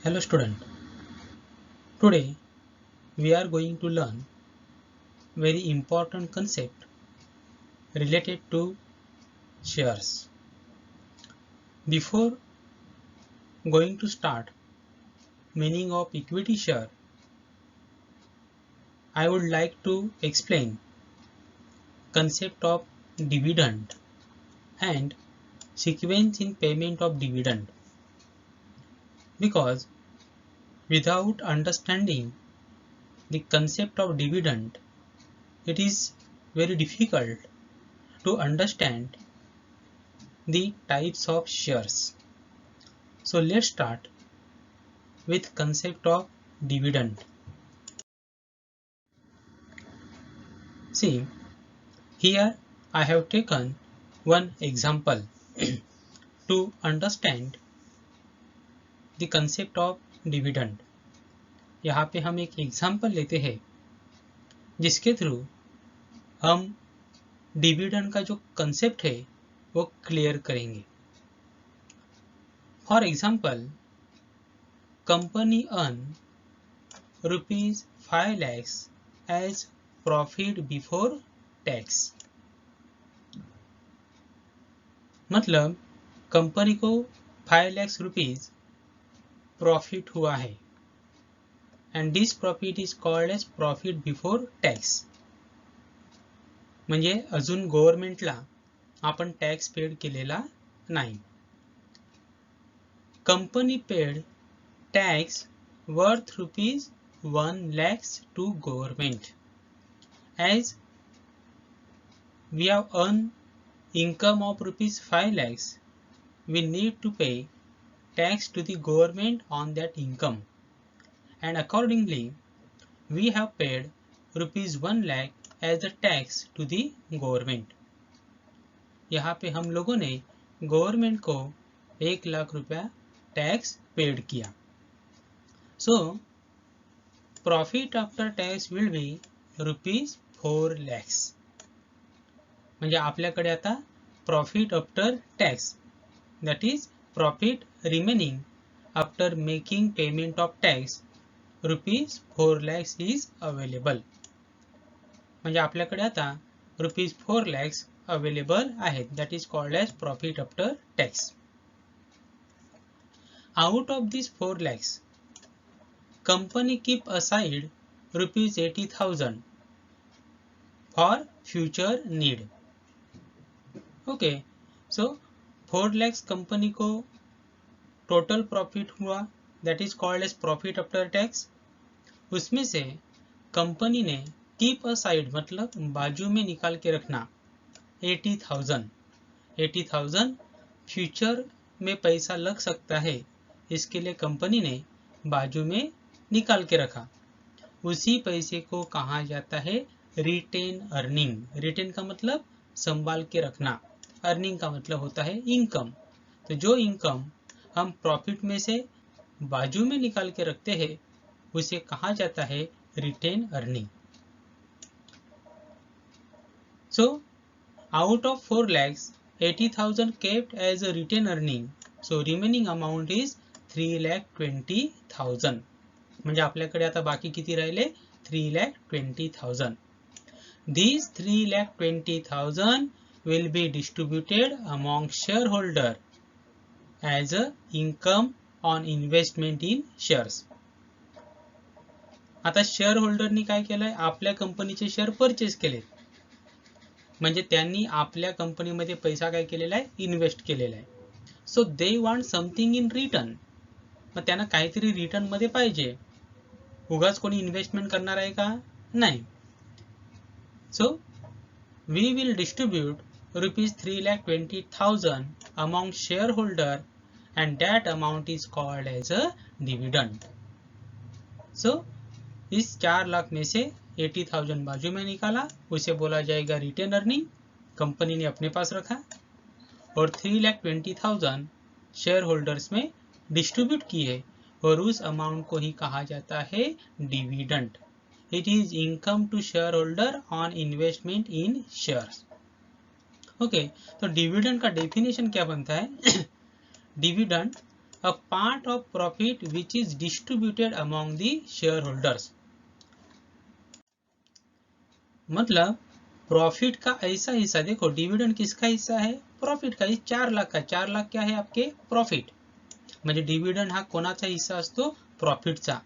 Hello student, today we are going to learn very important concept related to shares. Before going to start meaning of equity share, I would like to explain concept of dividend and sequence in payment of dividend, because without understanding the concept of dividend, it is very difficult to understand the types of shares. So let's start with concept of dividend. See, here I have taken one example to understand the concept of dividend. यहाँ पे हम एक example लेते हैं जिसके through हम dividend का जो कंसेप्ट है वो क्लियर करेंगे. For example, company earn ₹5 lakhs as profit before tax. मतलब कंपनी को 5 lakhs रुपीज प्रॉफिट हुआ है and this profit is called as profit before tax. म्हणजे अजून गव्हर्नमेंटला आपण टॅक्स पेड केलेला नाही. Company paid tax worth ₹1 lakhs to government. As we have earned income of ₹5 lakhs, we need to pay tax to the government on that income, and accordingly we have paid ₹1 lakh as the tax to the government. यहाँ पे हम लोगों ने government को 1 लाख रुपया tax paid किया. So profit after tax will be ₹4 lakhs. म्हणजे आपल्याकडे आता profit after tax, that is profit remaining after making payment of tax ₹4 lakhs is available. म्हणजे आपल्याकडे आता ₹4 lakhs अवेलेबल आहेत. That is called as profit after tax. Out of this 4 lakhs, company keep aside ₹80,000 for future need. Okay, so 4 lakhs company को total profit हुआ, that is called as profit after tax. उसमें से company ने keep aside मतलब बाजू में निकाल के रखना 80,000 फ्यूचर में पैसा लग सकता है, इसके लिए कंपनी ने बाजू में निकाल के रखा. उसी पैसे को कहा जाता है रिटेन अर्निंग. रिटेन का मतलब संभाल के रखना, अर्निंग का मतलब होता है इनकम. तो जो इनकम हम प्रॉफिट में से बाजू में निकाल के रखते हैं उसे कहा जाता है retain earning. So out of 4 lakhs, 80,000 kept as a retain earning. So remaining amount is 3,20,000. म्हणजे आपल्याकडे आता बाकी किती राहिले? 3,20,000. These 3,20,000 will be distributed among shareholder as a income on investment in shares. आता शेअर होल्डरनी काय केलंय? आपल्या कंपनीचे शेअर परचेस केले, म्हणजे त्यांनी आपल्या कंपनीमध्ये पैसा काय केलेला आहे? इन्व्हेस्ट केलेला आहे. So they want something in return. मग त्यांना काहीतरी रिटर्न मध्ये पाहिजे. उगाच कोणी इन्व्हेस्टमेंट करणार आहे का? नाही. So we will distribute ₹3,20,000 among shareholder and that amount is called as a dividend. So इस 4 लाख में से 80,000 बाजू में निकाला, उसे बोला जाएगा रिटेन अर्निंग, कंपनी ने अपने पास रखा. और 3,20,000 शेयर होल्डर्स में डिस्ट्रीब्यूट किए और उस अमाउंट को ही कहा जाता है dividend. It is income to share holder on investment in shares. Okay, तो डिविडेंड का डेफिनेशन क्या बनता है? Dividend a part of profit which is distributed among the shareholders. मतलब प्रॉफिट का ऐसा हिस्सा, देखो डिविडेंड किसका हिस्सा है, प्रॉफिट का. 4 लाख का, 4 लाख क्या है आपके, प्रॉफिट. म्हणजे डिव्हिडंड हा कोणाचा हिस्सा असतो, प्रॉफिटचा.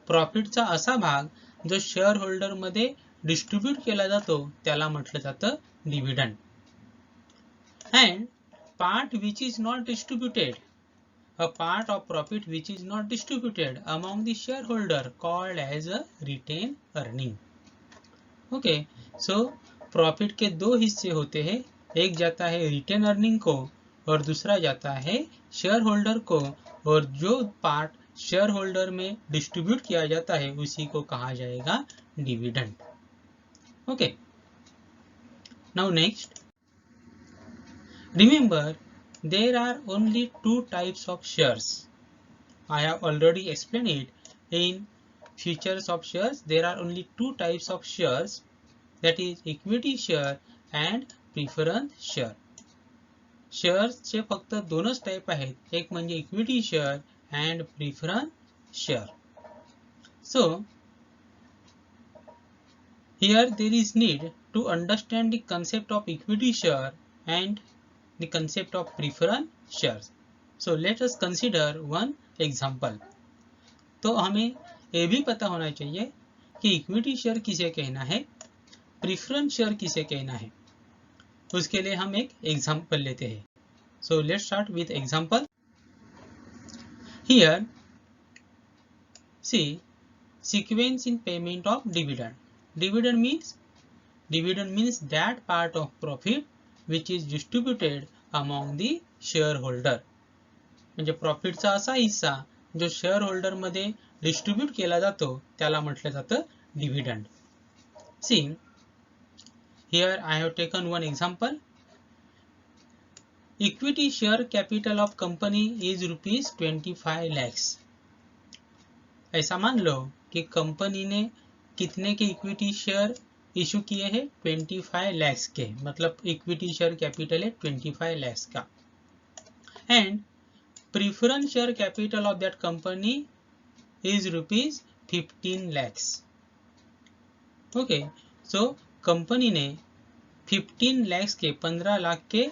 प्रॉफिटचा असा भाग जो शेअर होल्डर मध्ये डिस्ट्रीब्यूट केला जातो त्याला म्हटलं जातं dividend. And part which is not distributed, a part of profit which is not distributed among the shareholder called as a retained earning. Okay, so profit के दो हिस्से होते हैं, एक जाता है रिटेन अर्निंग को और दूसरा जाता है शेयर होल्डर को, और जो पार्ट शेयर होल्डर में डिस्ट्रीब्यूट किया जाता है उसी को कहा जाएगा dividend. Okay, now next, remember there are only two types of shares. I have already explained it. In features of shares, there are only two types of shares, that is equity share and preference share. Shares चे फक्त दोनच type आहेत, एक म्हणजे equity share and preference share. So here there is need to understand the concept of equity share and the concept of preference shares. So let us consider one example. तो हमें ये भी पता होना चाहिए कि इक्विटी शेयर किसे कहना है, प्रीफरेंस शेयर किसे कहना है. उसके लिए हम एक एग्जांपल लेते हैं. So let's start with example. Here see sequence in payment of dividend. Dividend means that part of profit which is distributed among the shareholder. म्हणजे प्रॉफिटचा असा हिस्सा जो शेअर होल्डर मध्ये डिस्ट्रीब्यूट केला जातो त्याला म्हटलं जातं dividend. See here I have taken one example. Equity share capital of company is ₹25 lakhs. ऐसा मान लो कि कंपनी ने कितने के इक्विटी शेयर इशू किए हैं, 25 lakhs के, मतलब इक्विटी शेयर कैपिटल है 25 lakhs का. And preference share capital of that company is ₹15 lakhs. Okay, so company ने 15 lakhs के, 15 लाख के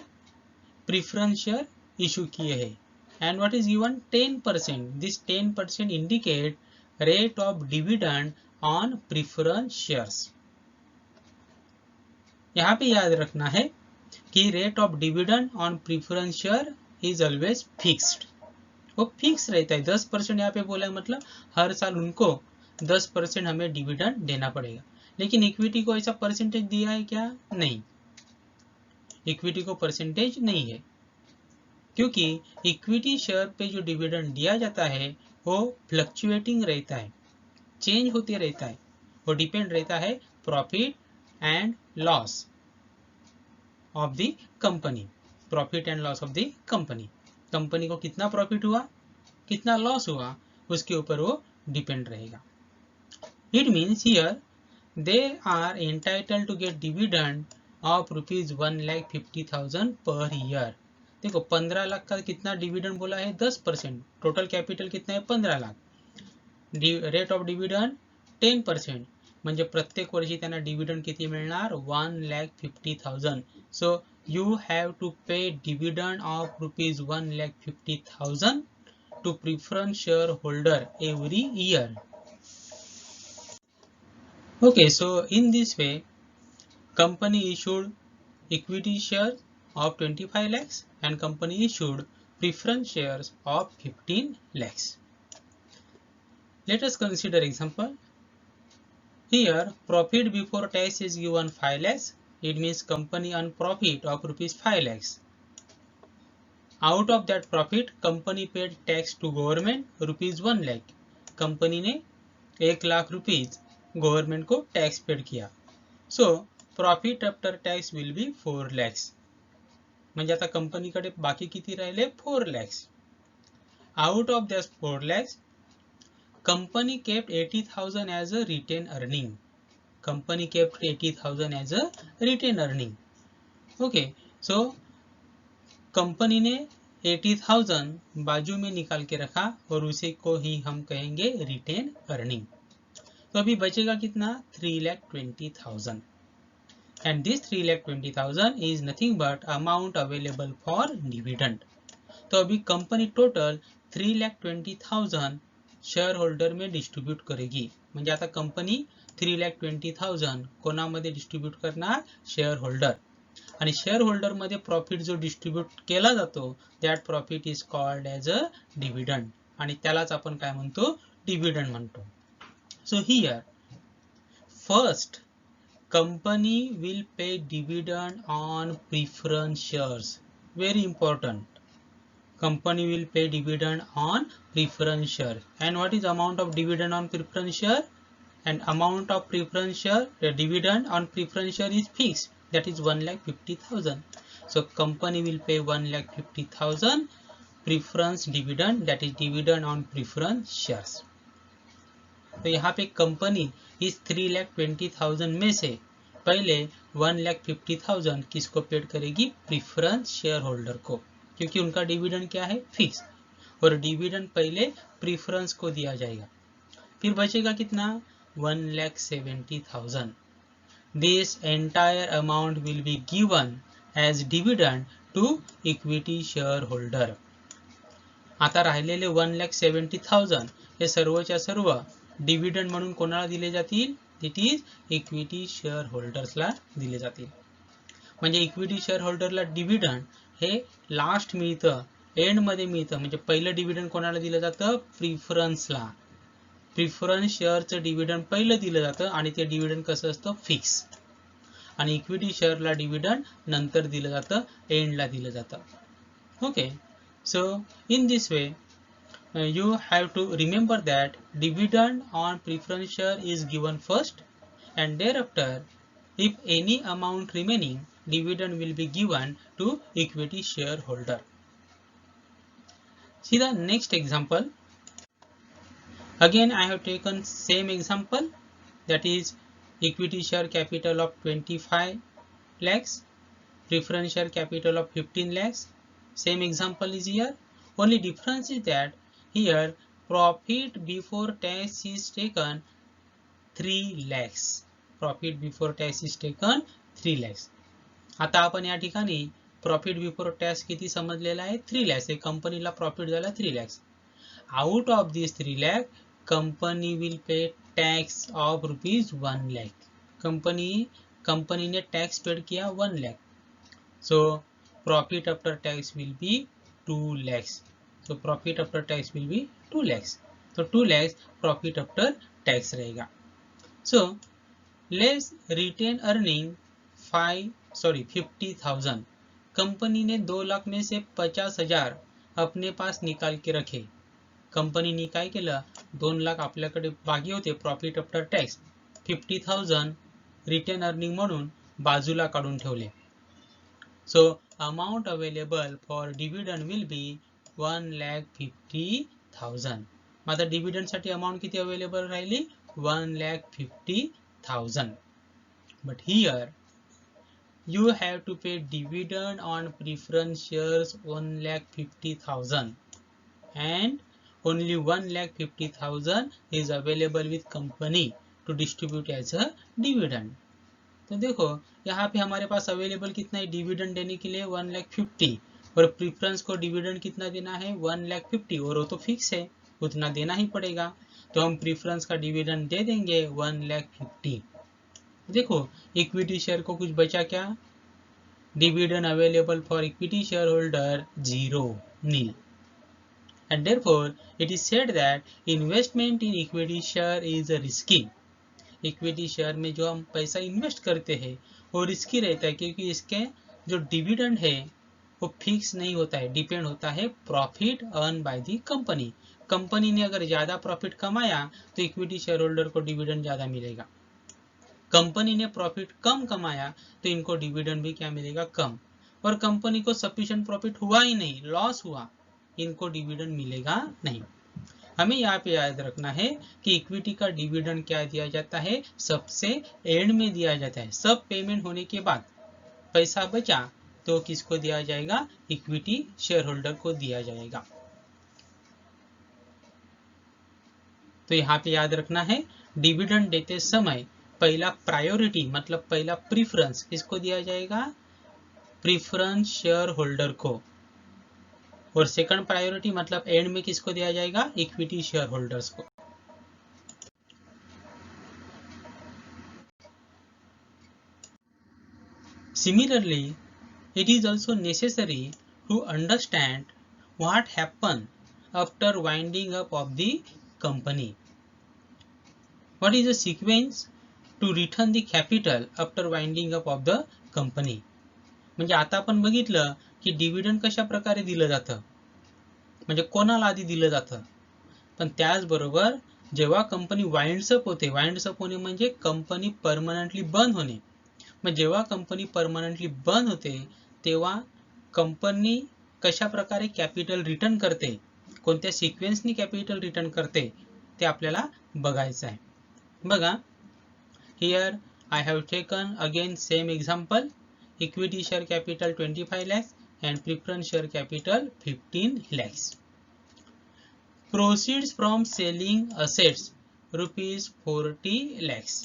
प्रीफरेंस शेयर इशू किए हैं. And what is given, 10%. This 10% indicate rate of dividend on preference shares. यहाँ पे याद रखना है कि rate of dividend on preference share is always fixed. वो फिक्स रहता है. 10% यहाँ पे बोला है, मतलब हर साल उनको 10% हमें डिविडेंड देना पड़ेगा. लेकिन इक्विटी को ऐसा परसेंटेज दिया है क्या, नहीं, इक्विटी को परसेंटेज नहीं है, क्योंकि इक्विटी शेयर पे जो डिविडेंड दिया जाता है वो फ्लक्चुएटिंग रहता है, चेंज होते रहता है, वो डिपेंड रहता है profit and loss of the company. Profit and loss of the company, company को कितना प्रॉफिट हुआ, कितना लॉस हुआ, उसके ऊपर वो डिपेंड रहेगा. It means here they are entitled to get dividend of ₹1,50,000 per year. देखो 15 लाख का कितना डिविडेंड बोला है, 10%. टोटल कैपिटल कितना है, 15 लाख. रेट ऑफ डिविडेंड 10%, म्हणजे प्रत्येक वर्षी त्यांना डिविडेंड किती मिळणार, 1,50,000. सो you have to pay dividend of ₹1,50,000 to preference shareholder every year. Okay, so in this way company issued equity shares of 25 lakhs and company issued preference shares of 15 lakhs. Let us consider example. Here profit before tax is given 5 lakhs. It means company earned profit of ₹5 lakhs. Out of that profit, company paid tax to government ₹1 lakh. Company ने 1 lakh rupees government को tax paid किया. So profit after tax will be 4 lakhs. म्हणजे आता कंपनीकडे बाकी किती राहिले, 4 lakhs. Out of this 4 lakhs, company kept 80,000 as a retained earning. Company kept 80,000 as a retained earning. Okay, so company ने 80,000 बाजू में निकाल के रखा और उसे को ही हम कहेंगे रिटेन अर्निंग। तो अभी बचेगा कितना, 3,20,000 and this 3,20,000 is nothing but amount available for dividend। तो अभी कंपनी टोटल 3,20,000 शेअर होल्डर में डिस्ट्रीब्यूट करेगी। म्हणजे आता कंपनी 3,20,000 कोणामध्ये डिस्ट्रीब्यूट करणार, शेअर होल्डर। आणि शेअर होल्डर मध्ये प्रॉफिट जो डिस्ट्रीब्यूट केला जातो that profit is called as a dividend आणि त्यालाच आपण काय म्हणतो, डिव्हिडंड म्हणतो। So here first company will pay dividend on preference shares, very important, company will pay dividend on preference share। and what is amount of dividend on preference share, and amount of preference share, the dividend on preference share is fixed, that is 1,50,000। so company will pay 1,50,000 preference dividend, that is dividend on preference shares। तो यहाँ पे company इस 3,20,000 में से पहले 1,50,000 किसको paid करेगी, preference share holder को, क्योंकि उनका डिविडेंड क्या है, फिक्स, और डिविडेंड पहले प्रीफरेंस को दिया जाएगा। फिर बचेगा कितना, 1,70,000। This entire amount will be given as dividend to equity share holder. आता राहिलेले 1,70,000 हे सर्वच्या सर्व डिव्हिडंड म्हणून कोणाला दिले जातील, इट इज इक्विटी शेअर होल्डर्सला दिले जातील। म्हणजे इक्विटी शेअर होल्डरला डिव्हिडंड हे लास्ट मिळतं, एंड मध्ये मिळतं। म्हणजे पहिलं डिव्हिडंड कोणाला दिलं जातं, प्रीफरन्सला। प्रीफरन्स शेअरचं डिव्हिडंड पहिलं दिलं जातं आणि ते डिव्हिडंड कसं असतं, फिक्स, आणि इक्विटी शेअरला डिव्हिडंड नंतर दिलं जातं, एंडला दिलं जातं। Okay, so in this way you have to remember that dividend on preference share is given first, and thereafter if any amount remaining, dividend will be given to equity shareholder। See the next example, again I have taken same example, that is equity share capital of 25 lakhs, preference share capital of 15 lakhs। same example is here, only difference is that here profit before tax is taken 3 lakhs, profit before tax is taken 3 lakhs। आता आपण या ठिकाणी profit before tax किती समजलेला आहे, 3 lakhs। कंपनीला profit झाला 3 lakhs। Out of this 3 lakh company will pay tax of ₹1 lakh। Company ने tax paid किया 1 lakh, so profit after tax will be 2 lakhs। so profit after tax will be 2 lakhs। तो 2 lakhs profit after tax रहेगा। so let's retain earning 50,000। Company ने 2 लाख में से 50,000 अपने पास निकाल के रखे। कंपनीने काय केलं, 2 लाख आपल्याकडे बाकी होते profit after tax, 50,000 retain earning म्हणून बाजूला काढून ठेवले। so amount available for dividend will be 1,50,000। आता डिव्हिडंड साठी अमाउंट किती अवेलेबल राहिली, 1,50,000। but here you have to pay dividend on preference shares 1,50,000 and only 1,50,000 is available with company to distribute as a dividend। तो देखो यहाँ पे हमारे पास available कितना है डिविडेंड देने के लिए, 1,50,000, और प्रीफरेंस को डिविडेंड कितना देना है, 1,50,000, और वो तो फिक्स है, उतना देना ही पड़ेगा। तो हम प्रीफरेंस का डिविडेंड दे देंगे 1,50,000। देखो इक्विटी शेयर को कुछ बचा क्या, dividend available for equity share holder 0, nil. And therefore it is said that investment in equity share is risky. Equity share में जो हम पैसा इन्वेस्ट करते हैं वो रिस्की रहता है, क्योंकि इसके जो डिविडेंड है वो फिक्स नहीं होता है, डिपेंड होता है profit earn by the company. Company ने अगर ज़्यादा प्रॉफिट कमाया तो इक्विटी शेयर होल्डर को डिविडेंड ज़्यादा मिलेगा। कंपनी ने प्रॉफिट कम कमाया तो इनको डिविडेंड भी क्या मिलेगा, कम। और कंपनी को सफिशिएंट प्रॉफिट हुआ ही नहीं, लॉस हुआ, इनको डिविडेंड मिलेगा नहीं। हमें यहाँ पे याद रखना है कि इक्विटी का डिविडेंड क्या दिया जाता है, सबसे एंड में दिया जाता है। सब पेमेंट होने के बाद पैसा बचा तो किसको दिया जाएगा? इक्विटी शेयर होल्डर को दिया जाएगा। तो यहाँ पे याद रखना है, डिविडेंड देते समय पहला प्रायोरिटी मतलब पहला प्रीफरेंस किसको दिया जाएगा? प्रीफरेंस शेयर होल्डर को। और सेकंड प्रायोरिटी मतलब एंड में किसको दिया जाएगा? इक्विटी शेयर होल्डर्स को। Similarly, it is also necessary to understand what happened after winding up of the company. What is the sequence to return the capital after winding up of the company? म्हणजे आता आपण बघितलं की dividend कशा प्रकारे दिलं जातं, म्हणजे कोणाला आधी दिलं जातं, पण त्याचबरोबर जेव्हा कंपनी वाइंड्स अप होते, वाइंड्स अप होणे म्हणजे कंपनी परमनंटली बंद होणे, मग जेव्हा कंपनी परमनंटली बंद होते तेव्हा कंपनी कशा प्रकारे कॅपिटल रिटर्न करते, कोणत्या सिक्वेन्सनी कॅपिटल रिटर्न करते ते आपल्याला बघायचं आहे. बघा, here I have taken again same example. Equity share capital 25 lakhs and preference share capital 15 lakhs. Proceeds from selling assets rupees 40 lakhs.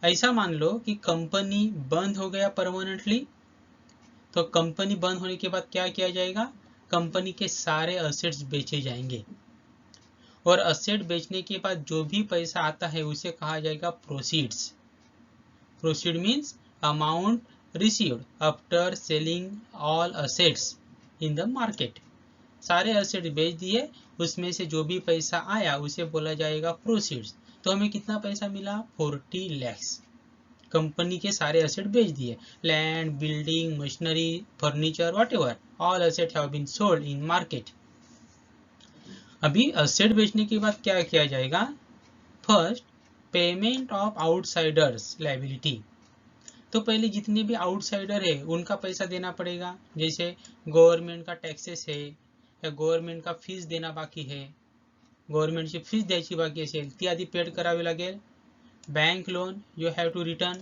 ऐसा मान लो कि कंपनी बंद हो गया परमानेंटली, तो कंपनी बंद होने के बाद क्या किया जाएगा? कंपनी के सारे असेट्स बेचे जाएंगे और असेट बेचने के बाद जो भी पैसा आता है उसे कहा जाएगा proceeds. Proceed means amount received after selling all assets in the market. सारे असेट बेच दिए, उसमें से जो भी पैसा आया उसे बोला जाएगा प्रोसीड्स. तो हमें कितना पैसा मिला? 40 lakhs. कंपनी के सारे असेट बेच दिए, land, building, machinery, furniture, whatever, all asset have been sold in market. अभी असेट बेचने के बाद क्या किया जाएगा? First, payment of outsiders liability. तो पहले जितने भी आउटसाइडर है उनका पैसा देना पड़ेगा, जैसे गव्हर्नमेंट का टॅक्सेस है या गव्हर्नमेंट का फीस देना बाकी है, गव्हर्नमेंटची फीस द्यायची बाकी असेल ती आधी पेड करावी लागेल. Bank loan you have to return.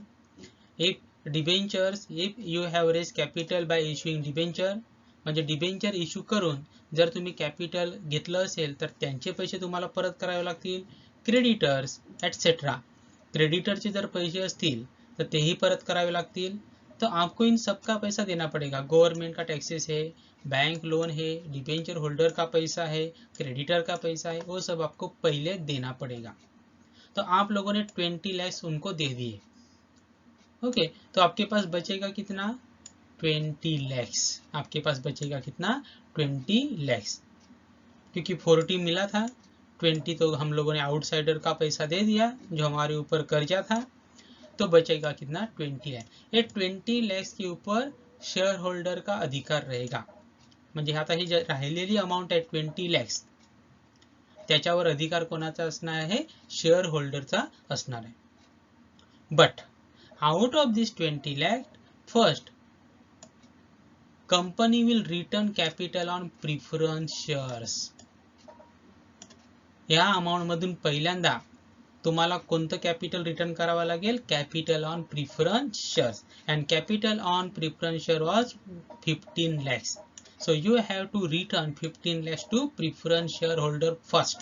If debentures, if you have raise capital by issuing debenture, म्हणजे डिबेंचर इश्यू करून जर तुम्ही कॅपिटल घेतलं असेल तर त्यांचे पैसे तुम्हाला परत करावे लागतील. क्रेडिटर्स एटसेट्रा, क्रेडिटरचे जर पैसे असतील तर तेही परत करावे लागतील. तो आपको इन सबका पैसा देना पड़ेगा. गवर्नमेंट का टैक्सेस है, बैंक लोन है, डिबेंचर होल्डर का पैसा है, क्रेडिटर का पैसा है, वो सब आपको पहले देना पड़ेगा. तो आप लोगों ने 20 lakhs उनको दे दिए. ओके, तो आपके पास बचेगा कितना? 20 lakhs. आपके पास बचेगा कितना? 20 lakhs. क्योंकि 40 मिला था, 20 तो हम लोगों ने आउटसाइडर का पैसा दे दिया जो हमारे ऊपर कर्जा था, तो बचेगा कितना? 20 lakhs. ये 20 lakhs के ऊपर शेअर होल्डर का अधिकार रहेगा. म्हणजे आता ही राहिलेली अमाउंट आहे 20 lakhs, त्याच्यावर अधिकार कोणाचा असणार आहे? शेअर होल्डरचा असणार आहे. But out of this 20 lakhs, first company will return capital on preference shares. या अमाउंट मधून पहिल्यांदा तुम्हाला कोणतं कॅपिटल रिटर्न करावं लागेल? Capital on preference shares. And capital on preference share was 15 lakhs. So you have to return 15 lakhs to preference shareholder first.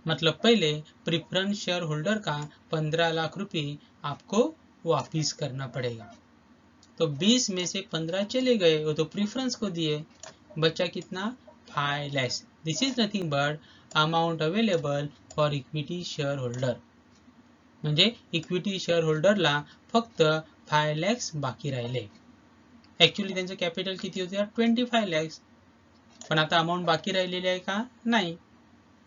मतलब पहले preference share holder का 15 लाख रुपए आपको वापिस करना पड़ेगा. तो 20 में से 15 चले गए, वो तो प्रिफरेंस को दिए, बचा कितना? 5 lakhs. This is nothing but amount available for equity share holder. म्हणजे इक्विटी शेयर होल्डरला फक्त 5 lakhs बाकी राहिले. ॲक्च्युअली त्यांचं कॅपिटल किती होते? 25 lakhs. पण आता अमाउंट बाकी राहिलेली आहे का? नहीं.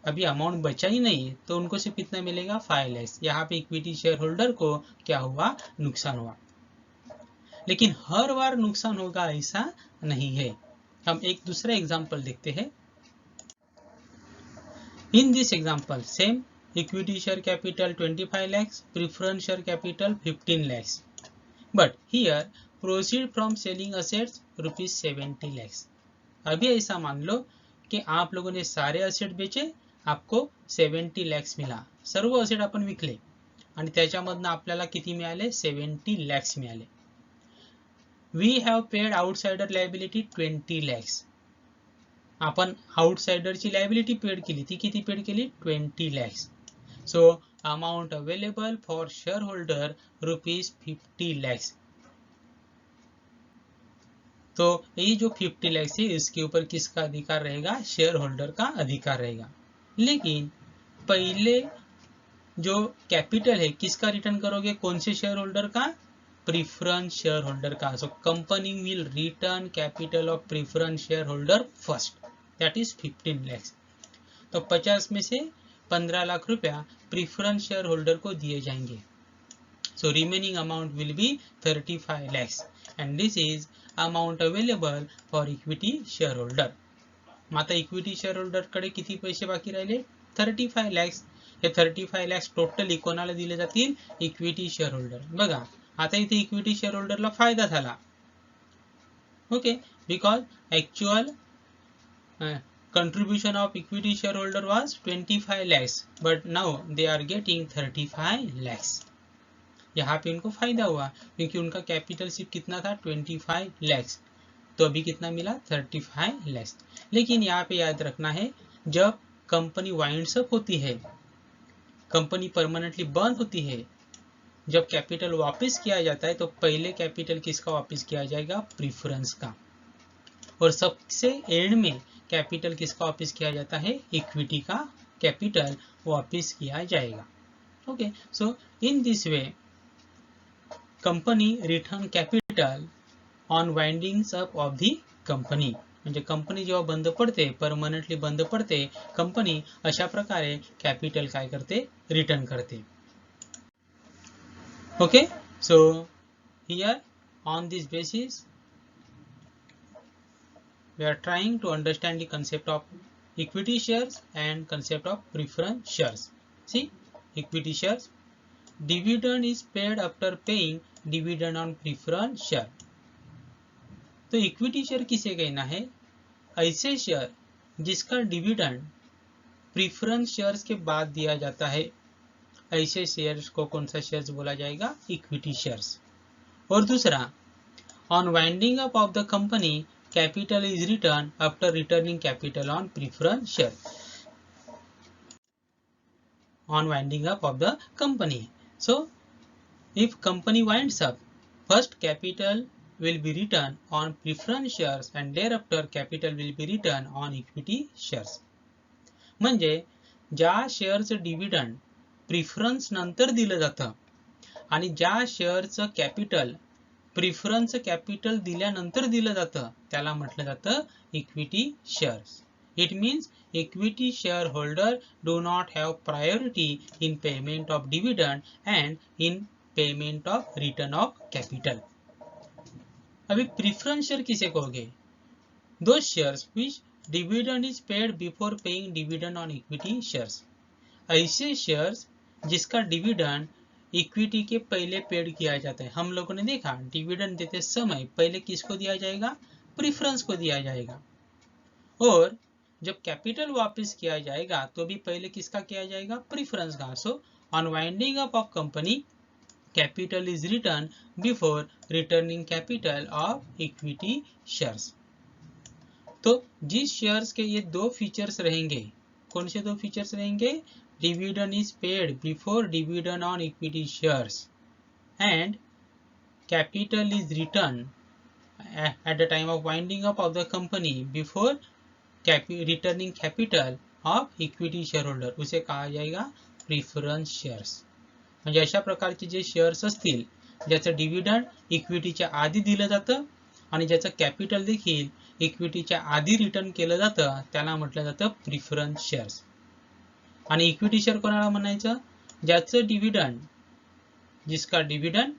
अभी अमाउंट बचा ही नहीं है, तो उनको सिर्फ कितना मिलेगा? 5 lakhs. यहाँ पे इक्विटी शेयर होल्डर को क्या हुआ? नुकसान हुआ. लेकिन हर बार नुकसान होगा ऐसा नहीं है. हम एक दूसरा एग्जाम्पल देखते हैं. In this example same equity share capital 25 lakhs, preference share capital 15 lakhs. But here proceed from selling assets rupees 70 lakhs. अभी ऐसा मान लो कि आप लोगों ने सारे असेट बेचे, आपको 70 lakhs मिला. सर्व असेट आपण विकले आणि त्याच्यामधनं आपल्याला किती मिळाले 70 lakhs मिळाले. We have paid outsider liability 20 lakhs. आपण आउटसाइडरची लायबिलिटी पेड केली, ती किती पेड केली 20 lakhs. So amount available for share holder ₹50 lakhs. तो ये जो 50 lakhs है इसके ऊपर किसका अधिकार रहेगा, शेयर होल्डर का अधिकार रहेगा. लेकिन पहले जो कैपिटल है किसका रिटर्न करोगे, कौन से शेयर होल्डर का, प्रीफरेंस शेयर होल्डर का. So company will return capital of preference share holder first, that is 15 lakhs. तो 50 में से 15 लाख रुपया प्रीफरेंस शेयर होल्डर को दिए जाएंगे. So remaining amount will B 35 lakhs and this is amount available for equity share holder. आता equity share holder कडे किती पैसे बाकी राहिले 35 lakhs. हे 35 lakhs टोटली कोणाला दिले जातील, इक्विटी शेअर होल्डर. बघा आता इथे इक्विटी शेअर होल्डरला फायदा झाला. Okay, because actual contribution of equity shareholder was 25 lakhs but now they are getting 35 lakhs. यहाँ पे उनको फायदा हुआ क्योंकि उनका कैपिटल सिर्फ कितना था 25 lakhs, तो अभी कितना मिला 35 lakhs. लेकिन यहाँ पे याद रखना है जब कंपनी वाइंड्स अप होती है, कंपनी परमानेंटली बंद होती है, जब कैपिटल वापस किया जाता है तो पहले कैपिटल किसका वापस किया जाएगा, प्रीफरेंस का, और सबसे एंड में कैपिटल किसका वापस किया जाता है, इक्विटी का कैपिटल वापस किया जाएगा. Okay, so in this way company return capital on windings up of the company. म्हणजे कंपनी जेव्हा बंद पडते, परमनंटली बंद पडते कंपनी, अशा प्रकारे कॅपिटल काय करते, रिटर्न करते. Okay, so here on this basis we are trying to understand the concept of equity shares and concept of preference shares. See, equity shares, dividend is paid after paying dividend on preference share. तो equity share किसे कहना है, ऐसे share जिसका dividend preference shares के बाद दिया जाता है, ऐसे शेयर्स को कौन सा शेयर्स बोला जाएगा, इक्विटी शेयर्स. और दूसरा, on winding up of the company capital is returned after returning capital on preference share. On winding up of the company. So if company winds up, first capital will be returned on preference shares and thereafter capital will be returned on equity shares. म्हणजे ज्या शेअरचं dividend preference नंतर दिलं जातं आणि ज्या शेअरचं capital preference capital दिल्यानंतर दिलं जातं त्याला म्हटलं जातं equity shares. It means equity share holder do not have priority in payment of dividend and in payment of return of capital. अभी प्रिफरेंस शेयर किसे कहोगे, दो shares which dividend is paid before paying dividend on equity shares. ऐसे shares जिसका dividend equity के पहले paid किया जाता है. हम लोगों ने देखा डिविडेंड देते समय पहले किसको दिया जाएगा, प्रीफरेंस को दिया जाएगा, और जब कैपिटल वापस किया जाएगा तो भी पहले किसका किया जाएगा, प्रीफरेंस का. So on winding up of company capital is return before returning capital of equity shares. तो जिस शेयर्स के ये दो फीचर्स रहेंगे, कौन से दो फीचर्स रहेंगे, dividend is paid before dividend on equity shares and capital is returned at the time of winding up of the company before returning capital of equity shareholder, उसे कहा जाएगा प्रीफरन्स शेअर्स. म्हणजे अशा प्रकारचे जे शेअर्स असतील ज्याचं dividend इक्विटीच्या आधी दिलं जातं आणि ज्याचं कॅपिटल देखील इक्विटीच्या आधी रिटर्न केलं जातं त्याला म्हटलं जातं प्रीफरन्स शेअर्स. आणि इक्विटी शेयर कोणाला म्हणायचं, ज्याचं डिविडेंड, जिसका डिविडेंड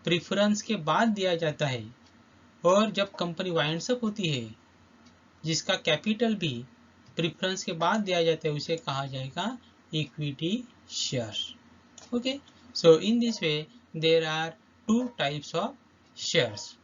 प्रीफरेंस के बाद दिया जाता है और जब कंपनी वाइंड्स अप होती है जिसका कैपिटल भी प्रीफरेंस के बाद दिया जाता है उसे कहा जाएगा equity share. Okay, so in this way there are two types of shares.